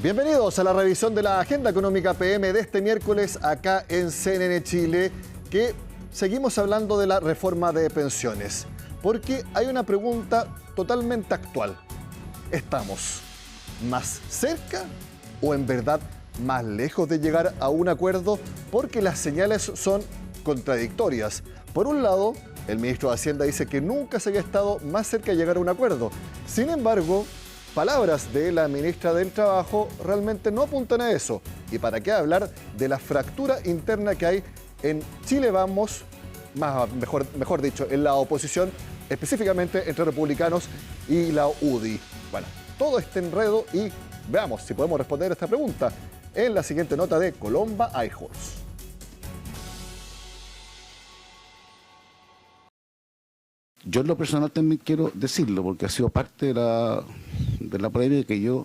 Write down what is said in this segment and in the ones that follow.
Bienvenidos a la revisión de la Agenda Económica PM de este miércoles acá en CNN Chile, que seguimos hablando de la reforma de pensiones, porque hay una pregunta totalmente actual. ¿Estamos más cerca o en verdad más lejos de llegar a un acuerdo? Porque las señales son contradictorias. Por un lado, el ministro de Hacienda dice que nunca se había estado más cerca de llegar a un acuerdo. Sin embargo, palabras de la ministra del Trabajo realmente no apuntan a eso. ¿Y para qué hablar de la fractura interna que hay en Chile Vamos, mejor dicho, en la oposición, específicamente entre republicanos y la UDI? Bueno, todo este enredo y veamos si podemos responder a esta pregunta en la siguiente nota de Colomba iHorse. Yo en lo personal también quiero decirlo, porque ha sido parte de la polémica, que yo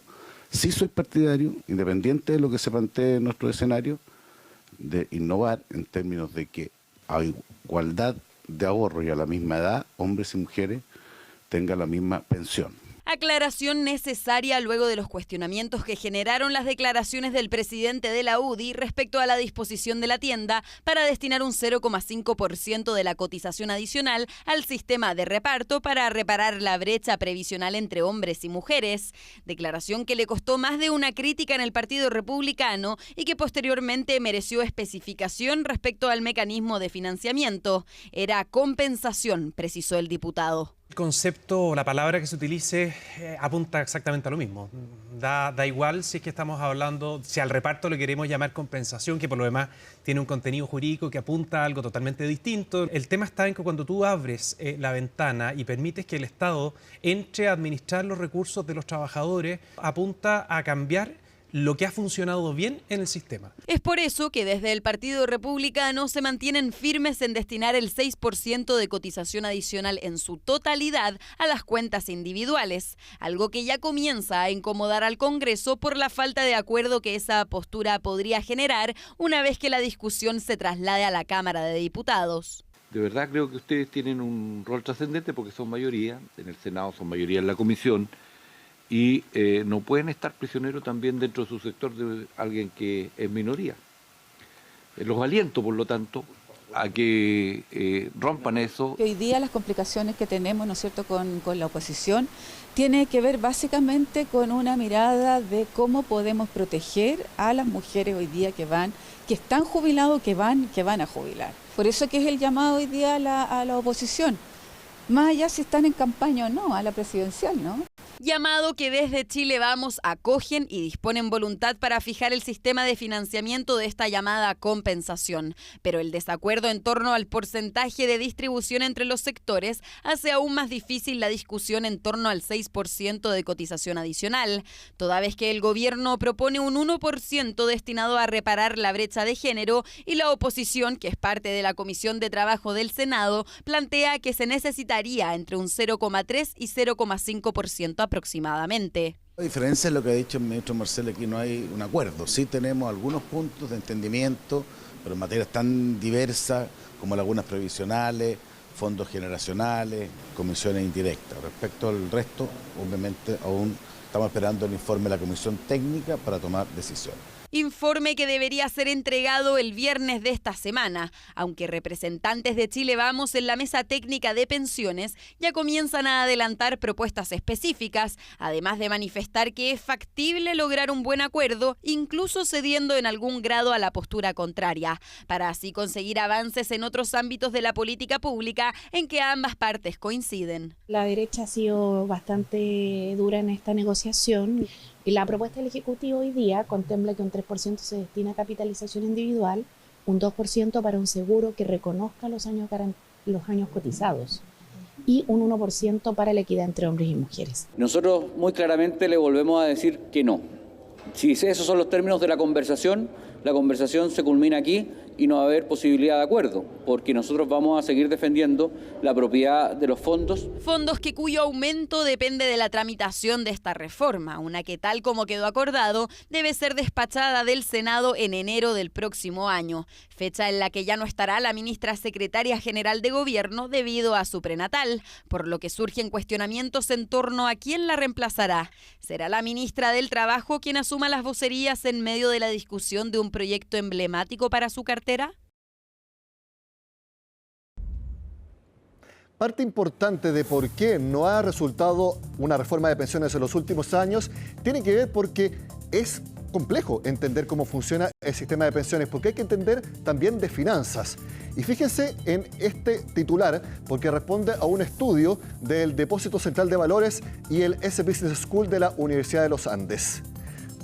sí soy partidario, independiente de lo que se plantee en nuestro escenario, de innovar en términos de que a igualdad de ahorro y a la misma edad, hombres y mujeres tengan la misma pensión. Aclaración necesaria luego de los cuestionamientos que generaron las declaraciones del presidente de la UDI respecto a la disposición de la tienda para destinar un 0,5% de la cotización adicional al sistema de reparto para reparar la brecha previsional entre hombres y mujeres. Declaración que le costó más de una crítica en el Partido Republicano y que posteriormente mereció especificación respecto al mecanismo de financiamiento. Era compensación, precisó el diputado. El concepto o la palabra que se utilice apunta exactamente a lo mismo. Da igual si es que estamos hablando, si al reparto le queremos llamar compensación, que por lo demás tiene un contenido jurídico que apunta a algo totalmente distinto. El tema está en que cuando tú abres la ventana y permites que el Estado entre a administrar los recursos de los trabajadores, apunta a cambiar lo que ha funcionado bien en el sistema. Es por eso que desde el Partido Republicano se mantienen firmes en destinar el 6% de cotización adicional en su totalidad a las cuentas individuales, algo que ya comienza a incomodar al Congreso por la falta de acuerdo que esa postura podría generar una vez que la discusión se traslade a la Cámara de Diputados. De verdad creo que ustedes tienen un rol trascendente porque son mayoría, en el Senado son mayoría en la Comisión, y no pueden estar prisioneros también dentro de su sector de alguien que es minoría. Los aliento, por lo tanto, a que rompan eso. Hoy día las complicaciones que tenemos, ¿no es cierto?, con la oposición, tiene que ver básicamente con una mirada de cómo podemos proteger a las mujeres hoy día que están jubilados, que van a jubilar. Por eso que es el llamado hoy día a la oposición, más allá si están en campaña o no, a la presidencial, ¿no? Llamado que desde Chile Vamos acogen y disponen voluntad para fijar el sistema de financiamiento de esta llamada compensación. Pero el desacuerdo en torno al porcentaje de distribución entre los sectores hace aún más difícil la discusión en torno al 6% de cotización adicional, toda vez que el gobierno propone un 1% destinado a reparar la brecha de género y la oposición, que es parte de la Comisión de Trabajo del Senado, plantea que se necesitaría entre un 0,3 y 0,5% aproximadamente. La diferencia es lo que ha dicho el ministro Marcel, aquí no hay un acuerdo. Sí tenemos algunos puntos de entendimiento, pero en materias tan diversas como lagunas previsionales, fondos generacionales, comisiones indirectas. Respecto al resto, obviamente aún estamos esperando el informe de la Comisión Técnica para tomar decisiones. Informe que debería ser entregado el viernes de esta semana, aunque representantes de Chile Vamos en la mesa técnica de pensiones ya comienzan a adelantar propuestas específicas, además de manifestar que es factible lograr un buen acuerdo, incluso cediendo en algún grado a la postura contraria, para así conseguir avances en otros ámbitos de la política pública en que ambas partes coinciden. La derecha ha sido bastante dura en esta negociación. Y la propuesta del Ejecutivo hoy día contempla que un 3% se destina a capitalización individual, un 2% para un seguro que reconozca los años cotizados y un 1% para la equidad entre hombres y mujeres. Nosotros muy claramente le volvemos a decir que no. Si esos son los términos de la conversación se culmina aquí y no va a haber posibilidad de acuerdo, porque nosotros vamos a seguir defendiendo la propiedad de los fondos. Fondos cuyo aumento depende de la tramitación de esta reforma, una que tal como quedó acordado debe ser despachada del Senado en enero del próximo año, fecha en la que ya no estará la ministra secretaria general de Gobierno debido a su prenatal, por lo que surgen cuestionamientos en torno a quién la reemplazará. ¿Será la ministra del Trabajo quien asuma las vocerías en medio de la discusión de un proyecto emblemático para su cartera? Parte importante de por qué no ha resultado una reforma de pensiones en los últimos años tiene que ver porque es complejo entender cómo funciona el sistema de pensiones, porque hay que entender también de finanzas. Y fíjense en este titular, porque responde a un estudio del Depósito Central de Valores y el S Business School de la Universidad de los Andes.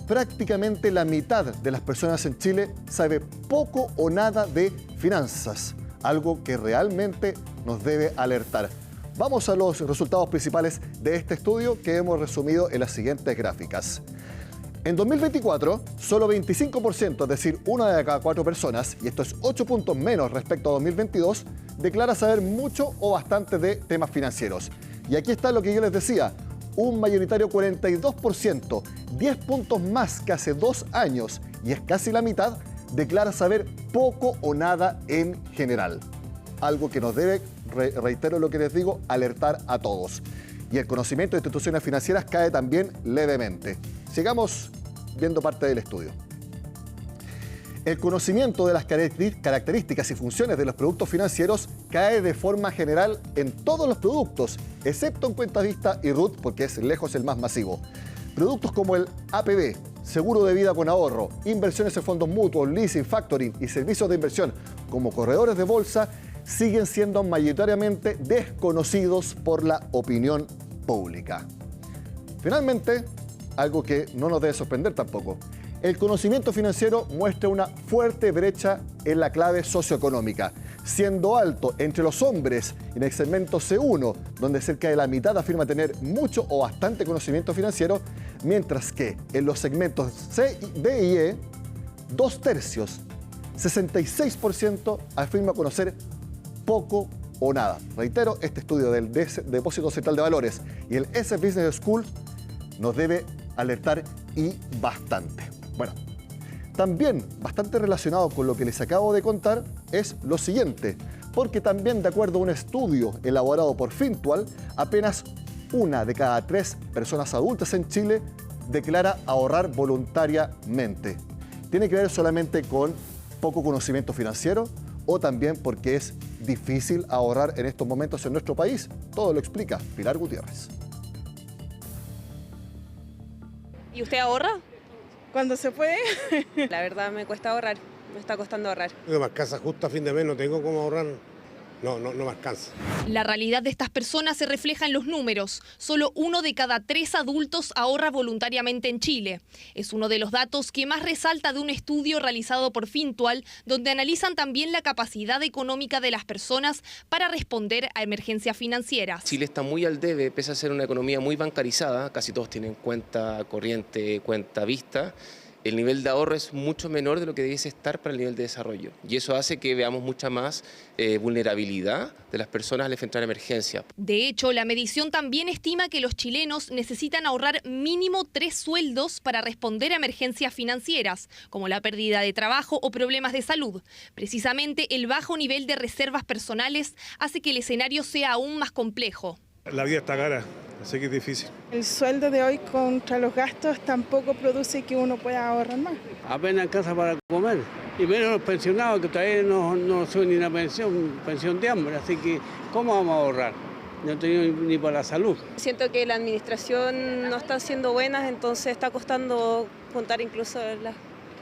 Prácticamente la mitad de las personas en Chile sabe poco o nada de finanzas, algo que realmente nos debe alertar. Vamos a los resultados principales de este estudio que hemos resumido en las siguientes gráficas. En 2024, solo 25%, es decir, 1 de cada 4 personas, y esto es 8 puntos menos respecto a 2022, declara saber mucho o bastante de temas financieros. Y aquí está lo que yo les decía, un mayoritario 42%, 10 puntos más que hace 2 años, y es casi la mitad, declara saber poco o nada en general. Algo que nos debe, reitero lo que les digo, alertar a todos. Y el conocimiento de instituciones financieras cae también levemente. Sigamos viendo parte del estudio. El conocimiento de las características y funciones de los productos financieros cae de forma general en todos los productos, excepto en cuenta vista y RUT, porque es lejos el más masivo. Productos como el APB, seguro de vida con ahorro, inversiones en fondos mutuos, leasing, factoring y servicios de inversión como corredores de bolsa siguen siendo mayoritariamente desconocidos por la opinión pública. Finalmente, algo que no nos debe sorprender tampoco, el conocimiento financiero muestra una fuerte brecha en la clave socioeconómica, siendo alto entre los hombres en el segmento C1, donde cerca de la mitad afirma tener mucho o bastante conocimiento financiero, mientras que en los segmentos C, D y E, 2/3, 66% afirma conocer poco o nada. Reitero, este estudio del Depósito Central de Valores y el S Business School nos debe alertar y bastante. Bueno, también bastante relacionado con lo que les acabo de contar es lo siguiente, porque también de acuerdo a un estudio elaborado por Fintual, apenas 1 de cada 3 personas adultas en Chile declara ahorrar voluntariamente. ¿Tiene que ver solamente con poco conocimiento financiero o también porque es difícil ahorrar en estos momentos en nuestro país? Todo lo explica Pilar Gutiérrez. ¿Y usted ahorra? Cuando se puede. La verdad me cuesta ahorrar, me está costando ahorrar. No me alcanza justo a fin de mes, no tengo cómo ahorrar. No me alcanza. La realidad de estas personas se refleja en los números. Solo 1 de cada 3 adultos ahorra voluntariamente en Chile. Es uno de los datos que más resalta de un estudio realizado por Fintual, donde analizan también la capacidad económica de las personas para responder a emergencias financieras. Chile está muy al debe, pese a ser una economía muy bancarizada, casi todos tienen cuenta corriente, cuenta vista. El nivel de ahorro es mucho menor de lo que debiese estar para el nivel de desarrollo. Y eso hace que veamos mucha más vulnerabilidad de las personas al enfrentar emergencias. De hecho, la medición también estima que los chilenos necesitan ahorrar mínimo 3 sueldos para responder a emergencias financieras, como la pérdida de trabajo o problemas de salud. Precisamente el bajo nivel de reservas personales hace que el escenario sea aún más complejo. La vida está cara, así que es difícil. El sueldo de hoy contra los gastos tampoco produce que uno pueda ahorrar más. Apenas alcanza para comer. Y menos los pensionados, que todavía no suben ni una pensión de hambre. Así que, ¿cómo vamos a ahorrar? No tenemos ni para la salud. Siento que la administración no está siendo buena, entonces está costando juntar incluso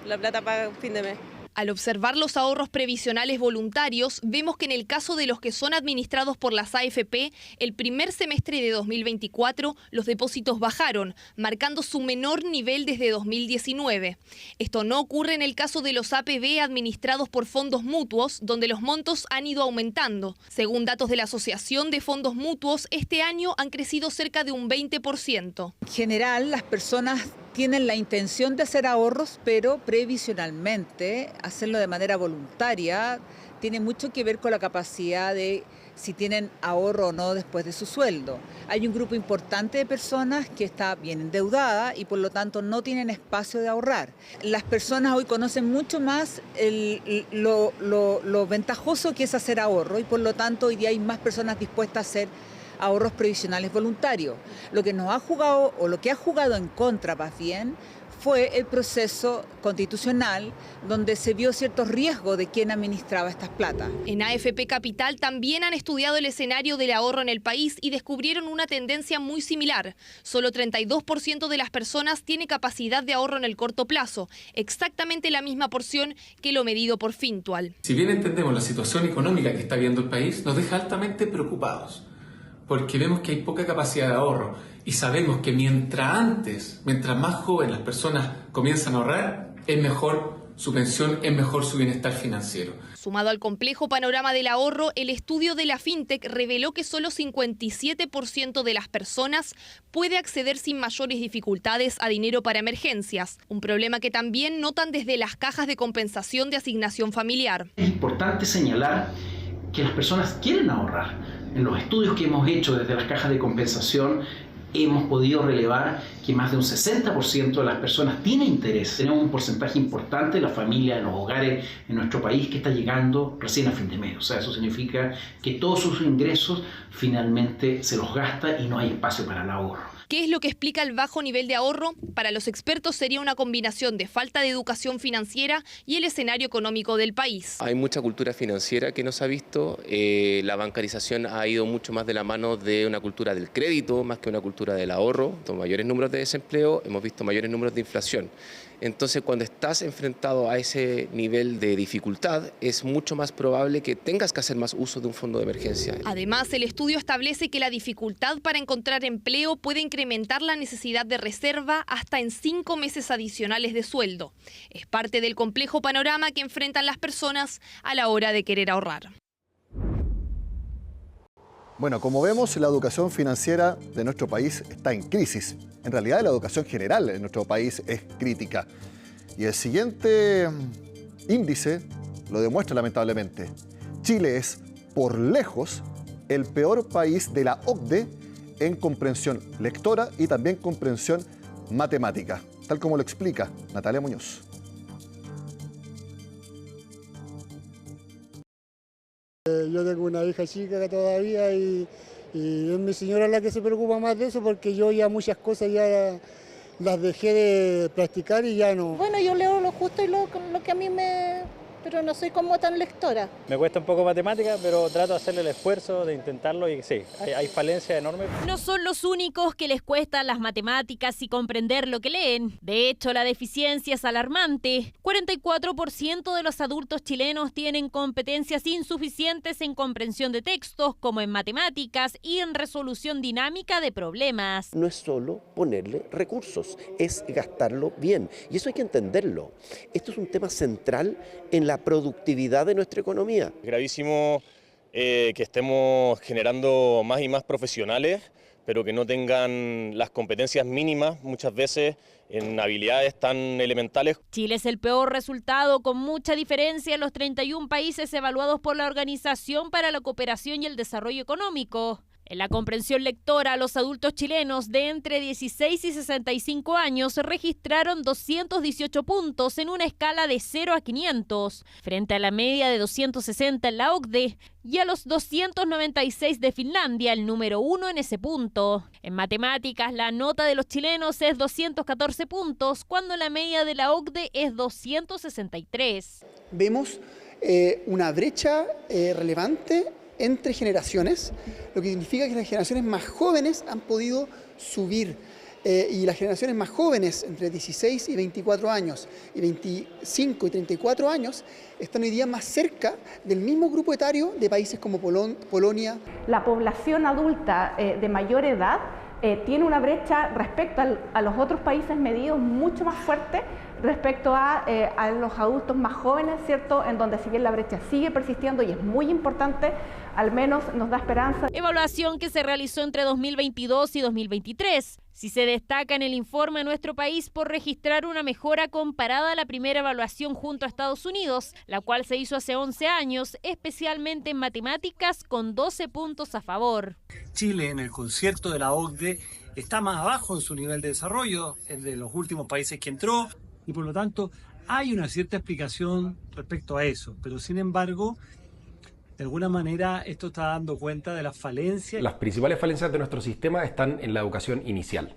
la plata para fin de mes. Al observar los ahorros previsionales voluntarios, vemos que en el caso de los que son administrados por las AFP, el primer semestre de 2024 los depósitos bajaron, marcando su menor nivel desde 2019. Esto no ocurre en el caso de los APB administrados por fondos mutuos, donde los montos han ido aumentando. Según datos de la Asociación de Fondos Mutuos, este año han crecido cerca de un 20%. En general, las personas tienen la intención de hacer ahorros, pero previsionalmente, hacerlo de manera voluntaria, tiene mucho que ver con la capacidad de si tienen ahorro o no después de su sueldo. Hay un grupo importante de personas que está bien endeudada y por lo tanto no tienen espacio de ahorrar. Las personas hoy conocen mucho más lo ventajoso que es hacer ahorro y por lo tanto hoy día hay más personas dispuestas a hacer ahorros previsionales voluntarios. Lo que nos ha jugado o lo que ha jugado en contra más bien fue el proceso constitucional donde se vio ciertos riesgos de quién administraba estas plata. En AFP Capital también han estudiado el escenario del ahorro en el país y descubrieron una tendencia muy similar. Solo 32% de las personas tiene capacidad de ahorro en el corto plazo, exactamente la misma porción que lo medido por Fintual. Si bien entendemos la situación económica que está viviendo el país, nos deja altamente preocupados, porque vemos que hay poca capacidad de ahorro y sabemos que mientras más jóvenes las personas comienzan a ahorrar, es mejor su pensión, es mejor su bienestar financiero. Sumado al complejo panorama del ahorro, el estudio de la FinTech reveló que solo 57% de las personas puede acceder sin mayores dificultades a dinero para emergencias, un problema que también notan desde las cajas de compensación de asignación familiar. Es importante señalar que las personas quieren ahorrar. En los estudios que hemos hecho desde las cajas de compensación hemos podido relevar que más de un 60% de las personas tiene interés. Tenemos un porcentaje importante de la familia, de los hogares en nuestro país que está llegando recién a fin de mes. O sea, eso significa que todos sus ingresos finalmente se los gasta y no hay espacio para el ahorro. ¿Qué es lo que explica el bajo nivel de ahorro? Para los expertos sería una combinación de falta de educación financiera y el escenario económico del país. Hay mucha cultura financiera que no se ha visto, la bancarización ha ido mucho más de la mano de una cultura del crédito más que una cultura del ahorro, con mayores números de desempleo, hemos visto mayores números de inflación. Entonces, cuando estás enfrentado a ese nivel de dificultad, es mucho más probable que tengas que hacer más uso de un fondo de emergencia. Además, el estudio establece que la dificultad para encontrar empleo puede incrementar la necesidad de reserva hasta en 5 meses adicionales de sueldo. Es parte del complejo panorama que enfrentan las personas a la hora de querer ahorrar. Bueno, como vemos, la educación financiera de nuestro país está en crisis. En realidad, la educación general en nuestro país es crítica. Y el siguiente índice lo demuestra lamentablemente. Chile es, por lejos, el peor país de la OCDE en comprensión lectora y también comprensión matemática, tal como lo explica Natalia Muñoz. Yo tengo una hija chica todavía y es mi señora la que se preocupa más de eso porque yo ya muchas cosas ya las dejé de practicar y ya no. Bueno, yo leo lo justo y lo que a mí pero no soy como tan lectora. Me cuesta un poco matemática, pero trato de hacerle el esfuerzo de intentarlo y sí, hay falencias enormes. No son los únicos que les cuestan las matemáticas y comprender lo que leen. De hecho, la deficiencia es alarmante. 44% de los adultos chilenos tienen competencias insuficientes en comprensión de textos, como en matemáticas y en resolución dinámica de problemas. No es solo ponerle recursos, es gastarlo bien. Y eso hay que entenderlo. Esto es un tema central en la productividad de nuestra economía. Es gravísimo que estemos generando más y más profesionales, pero que no tengan las competencias mínimas muchas veces en habilidades tan elementales. Chile es el peor resultado, con mucha diferencia en los 31 países evaluados por la Organización para la Cooperación y el Desarrollo Económico. En la comprensión lectora, los adultos chilenos de entre 16 y 65 años registraron 218 puntos en una escala de 0 a 500, frente a la media de 260 en la OCDE y a los 296 de Finlandia, el número 1 en ese punto. En matemáticas, la nota de los chilenos es 214 puntos, cuando la media de la OCDE es 263. Vemos una brecha relevante entre generaciones, lo que significa que las generaciones más jóvenes han podido subir y las generaciones más jóvenes, entre 16 y 24 años y 25 y 34 años, están hoy día más cerca del mismo grupo etario de países como Polonia. La población adulta de mayor edad tiene una brecha respecto a los otros países medidos mucho más fuerte respecto a los adultos más jóvenes, ¿cierto? En donde si bien la brecha sigue persistiendo y es muy importante, al menos nos da esperanza. Evaluación que se realizó entre 2022 y 2023. Si se destaca en el informe a nuestro país por registrar una mejora comparada a la primera evaluación junto a Estados Unidos, la cual se hizo hace 11 años, especialmente en matemáticas, con 12 puntos a favor. Chile, en el concierto de la OCDE, está más abajo en su nivel de desarrollo, es de los últimos países que entró, y por lo tanto hay una cierta explicación respecto a eso, pero sin embargo, de alguna manera esto está dando cuenta de las falencias. Las principales falencias de nuestro sistema están en la educación inicial,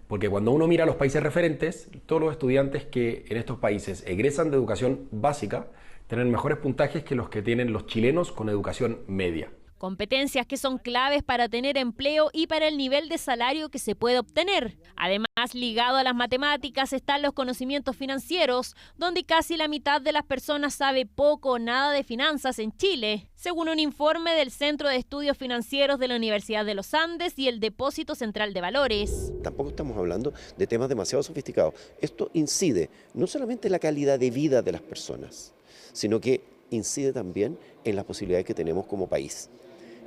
porque cuando uno mira los países referentes, todos los estudiantes que en estos países egresan de educación básica tienen mejores puntajes que los que tienen los chilenos con educación media. Competencias que son claves para tener empleo y para el nivel de salario que se puede obtener. Además, ligado a las matemáticas están los conocimientos financieros, donde casi la mitad de las personas sabe poco o nada de finanzas en Chile, según un informe del Centro de Estudios Financieros de la Universidad de los Andes y el Depósito Central de Valores. Tampoco estamos hablando de temas demasiado sofisticados. Esto incide no solamente en la calidad de vida de las personas, sino que incide también en las posibilidades que tenemos como país.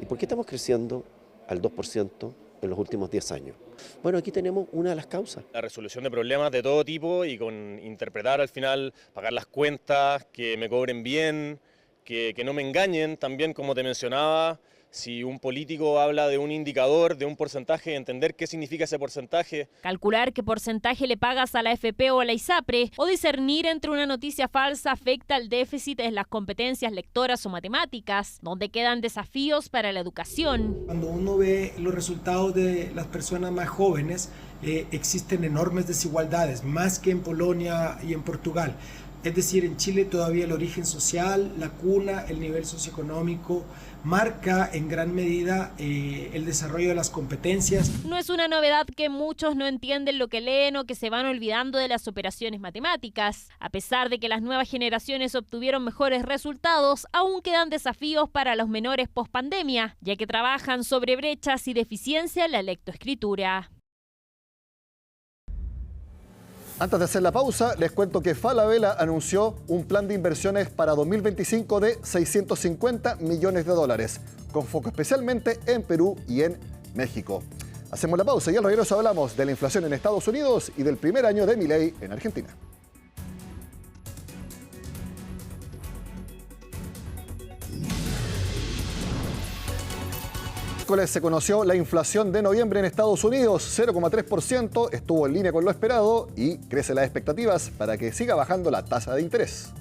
¿Y por qué estamos creciendo al 2% en los últimos 10 años? Bueno, aquí tenemos una de las causas. La resolución de problemas de todo tipo y con interpretar al final, pagar las cuentas, que me cobren bien, que no me engañen también, como te mencionaba. Si un político habla de un indicador, de un porcentaje, entender qué significa ese porcentaje. Calcular qué porcentaje le pagas a la AFP o a la ISAPRE o discernir entre una noticia falsa afecta al déficit en las competencias lectoras o matemáticas, donde quedan desafíos para la educación. Cuando uno ve los resultados de las personas más jóvenes, existen enormes desigualdades, más que en Polonia y en Portugal. Es decir, en Chile todavía el origen social, la cuna, el nivel socioeconómico marca en gran medida el desarrollo de las competencias. No es una novedad que muchos no entienden lo que leen o que se van olvidando de las operaciones matemáticas. A pesar de que las nuevas generaciones obtuvieron mejores resultados, aún quedan desafíos para los menores post-pandemia, ya que trabajan sobre brechas y deficiencia en la lectoescritura. Antes de hacer la pausa, les cuento que Falabella anunció un plan de inversiones para 2025 de 650 millones de dólares, con foco especialmente en Perú y en México. Hacemos la pausa y al regreso hablamos de la inflación en Estados Unidos y del primer año de Milei en Argentina. Se conoció la inflación de noviembre en Estados Unidos, 0,3%, estuvo en línea con lo esperado y crecen las expectativas para que siga bajando la tasa de interés.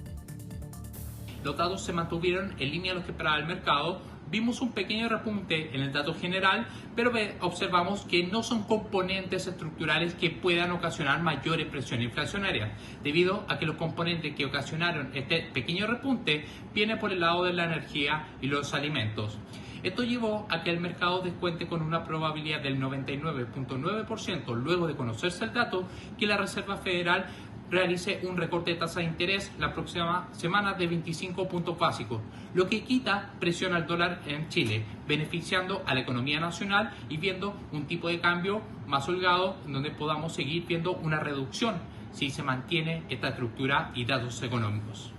Los datos se mantuvieron en línea con lo que esperaba el mercado. Vimos un pequeño repunte en el dato general, pero observamos que no son componentes estructurales que puedan ocasionar mayor presión inflacionaria, debido a que los componentes que ocasionaron este pequeño repunte vienen por el lado de la energía y los alimentos. Esto llevó a que el mercado descuente con una probabilidad del 99.9% luego de conocerse el dato que la Reserva Federal realice un recorte de tasa de interés la próxima semana de 25 puntos básicos, lo que quita presión al dólar en Chile, beneficiando a la economía nacional y viendo un tipo de cambio más holgado en donde podamos seguir viendo una reducción si se mantiene esta estructura y datos económicos.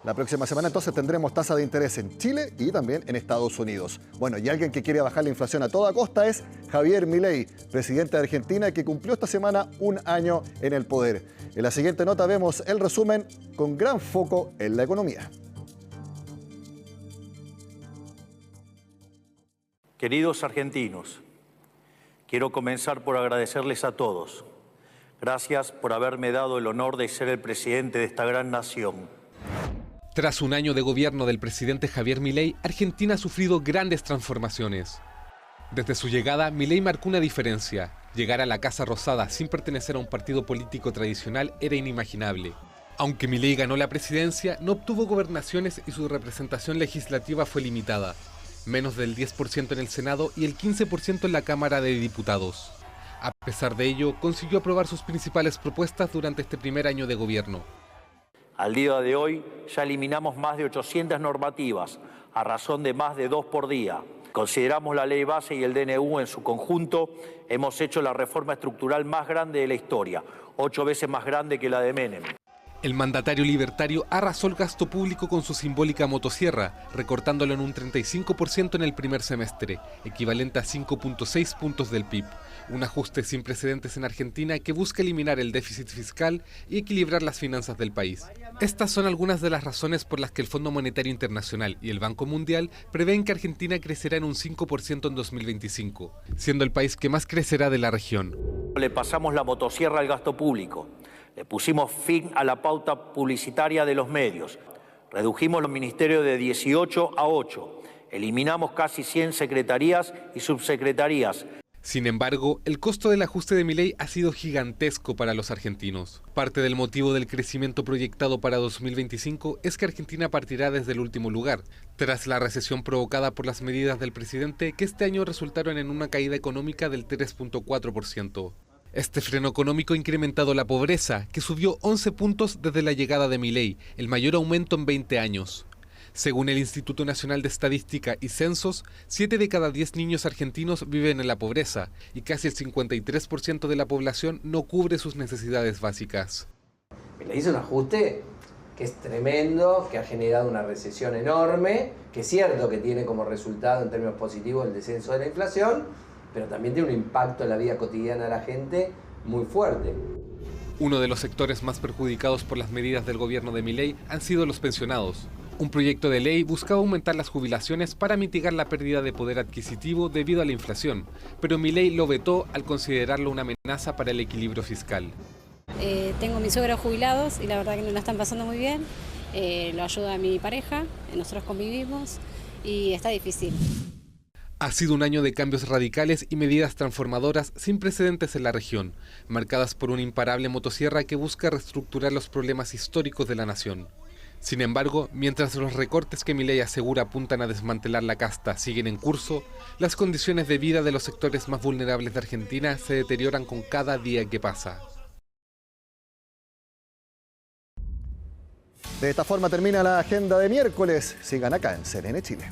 La próxima semana entonces tendremos tasa de interés en Chile y también en Estados Unidos. Bueno, y alguien que quiere bajar la inflación a toda costa es Javier Milei, presidente de Argentina, que cumplió esta semana un año en el poder. En la siguiente nota vemos el resumen con gran foco en la economía. Queridos argentinos, quiero comenzar por agradecerles a todos. Gracias por haberme dado el honor de ser el presidente de esta gran nación. Tras un año de gobierno del presidente Javier Milei, Argentina ha sufrido grandes transformaciones. Desde su llegada, Milei marcó una diferencia. Llegar a la Casa Rosada sin pertenecer a un partido político tradicional era inimaginable. Aunque Milei ganó la presidencia, no obtuvo gobernaciones y su representación legislativa fue limitada. Menos del 10% en el Senado y el 15% en la Cámara de Diputados. A pesar de ello, consiguió aprobar sus principales propuestas durante este primer año de gobierno. Al día de hoy ya eliminamos más de 800 normativas, a razón de más de 2 por día. Consideramos la ley base y el DNU en su conjunto. Hemos hecho la reforma estructural más grande de la historia, 8 veces más grande que la de Menem. El mandatario libertario arrasó el gasto público con su simbólica motosierra, recortándolo en un 35% en el primer semestre, equivalente a 5.6 puntos del PIB. Un ajuste sin precedentes en Argentina que busca eliminar el déficit fiscal y equilibrar las finanzas del país. Estas son algunas de las razones por las que el Fondo Monetario Internacional y el Banco Mundial prevén que Argentina crecerá en un 5% en 2025, siendo el país que más crecerá de la región. Le pasamos la motosierra al gasto público. Le pusimos fin a la pauta publicitaria de los medios. Redujimos los ministerios de 18 a 8. Eliminamos casi 100 secretarías y subsecretarías. Sin embargo, el costo del ajuste de Milei ha sido gigantesco para los argentinos. Parte del motivo del crecimiento proyectado para 2025 es que Argentina partirá desde el último lugar, tras la recesión provocada por las medidas del presidente que este año resultaron en una caída económica del 3.4%. Este freno económico ha incrementado la pobreza, que subió 11 puntos desde la llegada de Milei, el mayor aumento en 20 años. Según el Instituto Nacional de Estadística y Censos, 7 de cada 10 niños argentinos viven en la pobreza y casi el 53% de la población no cubre sus necesidades básicas. Le hizo un ajuste que es tremendo, que ha generado una recesión enorme, que es cierto que tiene como resultado en términos positivos el descenso de la inflación, pero también tiene un impacto en la vida cotidiana de la gente muy fuerte. Uno de los sectores más perjudicados por las medidas del gobierno de Milei han sido los pensionados. Un proyecto de ley buscaba aumentar las jubilaciones para mitigar la pérdida de poder adquisitivo debido a la inflación, pero Milei lo vetó al considerarlo una amenaza para el equilibrio fiscal. Tengo mis suegros jubilados y la verdad que no la están pasando muy bien. Lo ayuda a mi pareja, nosotros convivimos y está difícil. Ha sido un año de cambios radicales y medidas transformadoras sin precedentes en la región, marcadas por una imparable motosierra que busca reestructurar los problemas históricos de la nación. Sin embargo, mientras los recortes que Milei asegura apuntan a desmantelar la casta siguen en curso, las condiciones de vida de los sectores más vulnerables de Argentina se deterioran con cada día que pasa. De esta forma termina la agenda de miércoles. Sigan acá en CNN Chile.